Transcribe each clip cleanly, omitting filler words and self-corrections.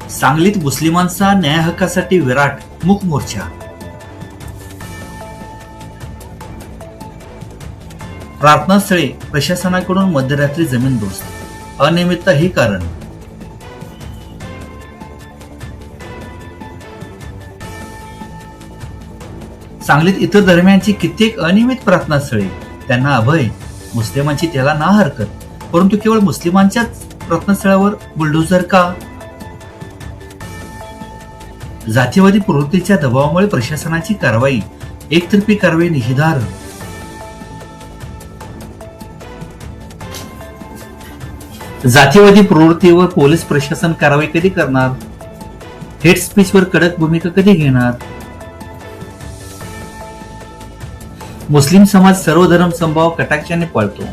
सांगलीत मुस्लिमांचा न्याय हक्कासाठी विराट मूक मोर्चा. प्रार्थनास्थळे प्रशासनाकडून मध्यरात्री जमीनदोस्त, अनियमितता हे कारण. सांगलीत इतर धर्मियांची कित्येक अनियमित प्रार्थनास्थळे, त्यांना अभय, मुस्लिमांची त्याला ना हरकत, परंतु केवळ मुस्लिमांच्याच प्रार्थनास्थळावर बुलडोझर का? जातीवादी प्रवृत्तीच्या दबावामुळे प्रशासनाची कारवाई, एकतर्फी कारवाई निषेधार्ह. जातीवादी प्रवृत्तीवर पोलीस प्रशासन कारवाई कधी करणार? हेट स्पीचवर कडक भूमिका कधी घेणार? मुस्लिम समाज सर्व धर्म समभाव कटाक्षाने पाळतो,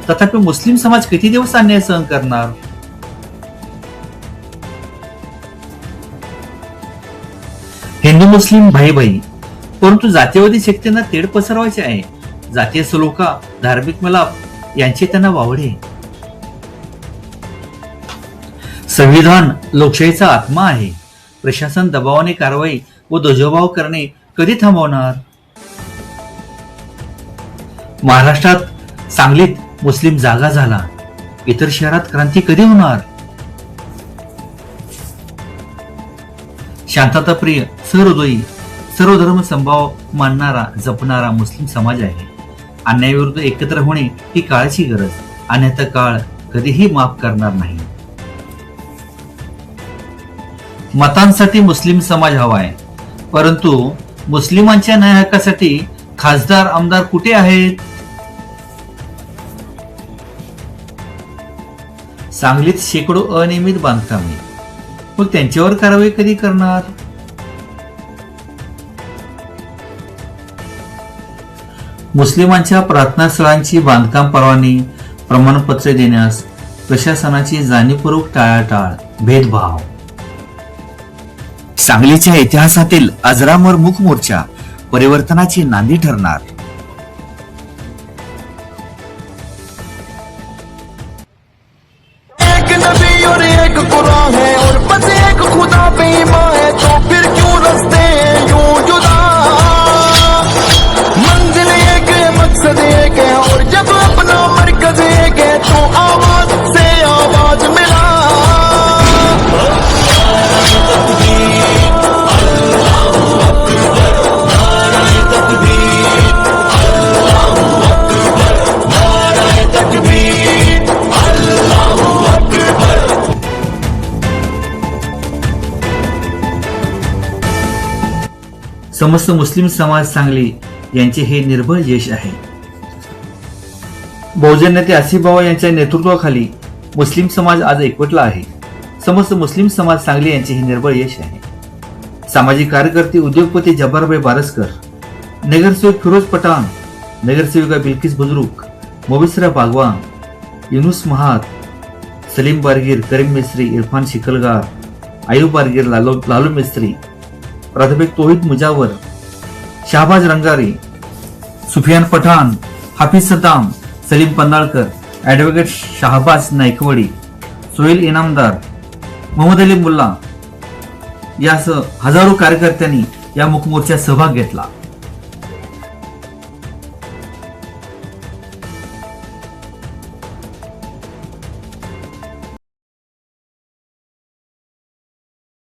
तथापि मुस्लिम समाज किती दिवस अन्याय सहन करणार? हिंदू मुस्लिम भाई भाई, परंतु जातीवादी शक्तींना तेढ पसरवायचे आहे. जातीय सलोखा, धार्मिक मिलाप यांचे त्यांना वावडे. संविधान लोकशाहीचा आत्मा आहे. प्रशासन दबावाने कारवाई व दुजाभाव करणे कधी थांबवणार? महाराष्ट्रात सांगलीत मुस्लिम जागा झाला, इतर शहरात क्रांती कधी होणार? शांतताप्रिय, सहृदयी, सर्व धर्म समभाव मानणारा जपणारा मुस्लिम समाज आहे. अन्यायाविरुद्ध एकत्र होणे ही काळाची गरज, अन्यथा काळ कधीही माफ करणार नाही. मतांसाठी मुस्लिम समाज हवाय, परंतु मुस्लिमांच्या न्याय हक्कासाठी खासदार आमदार कुठे आहेत? सांगलीत शेकडो अनियमित बांधकामे, मग त्यांच्यावर कारवाई कधी करणार? मुस्लिमांच्या प्रार्थनास्थळांची बांधकाम परवानगी प्रमाणपत्रे देण्यास प्रशासनाची जाणीवपूर्वक टाळाटाळ, भेदभाव. सांगलीच्या इतिहासातील अजरामर मूक मोर्चा परिवर्तनाची नांदी ठरणार. एक नबी और एक कुरान है और बस एक खुदा पे ईमान है, तो फिर क्यों रस्ते हैं यूं जुदा? मंजिल एक है, मकसद एक है, और जब अपना मरकज एक है तो आवाज से आवाज मिला. समस्त मुस्लिम समाज सांगली यांचे हे निर्भय यश आहे. बहुजन नेते आसिफ बाबा यांच्या नेतृत्वाखाली मुस्लिम समाज आज एकवटला आहे. समस्त मुस्लिम समाज सांगली यांचे हे निर्भय यश आहे. सामाजिक कार्यकर्ते, उद्योगपती जब्बारभाई बारसकर, नगरसेवक फिरोज पठाण, नगरसेविका बिल्किस बुजुर्ग, मोबिसरा बागवान, युनुस महात, सलीम बारगीर, करीम मिस्त्री, इरफान शिकलगार, आयुब बारगीर, लालू मिस्त्री, प्राध्यापक तोहिद मुजावर, शहबाज रंगारी, सुफियान पठाण, हाफिज सद्दाम, सलीम पन्नाळकर, ऍडव्होकेट शाहबाज नायकवडी, सोहेल इनामदार, मोहम्मद अली मुल्ला यासह हजारो कार्यकर्त्यांनी या मूक मोर्चात सहभाग घेतला.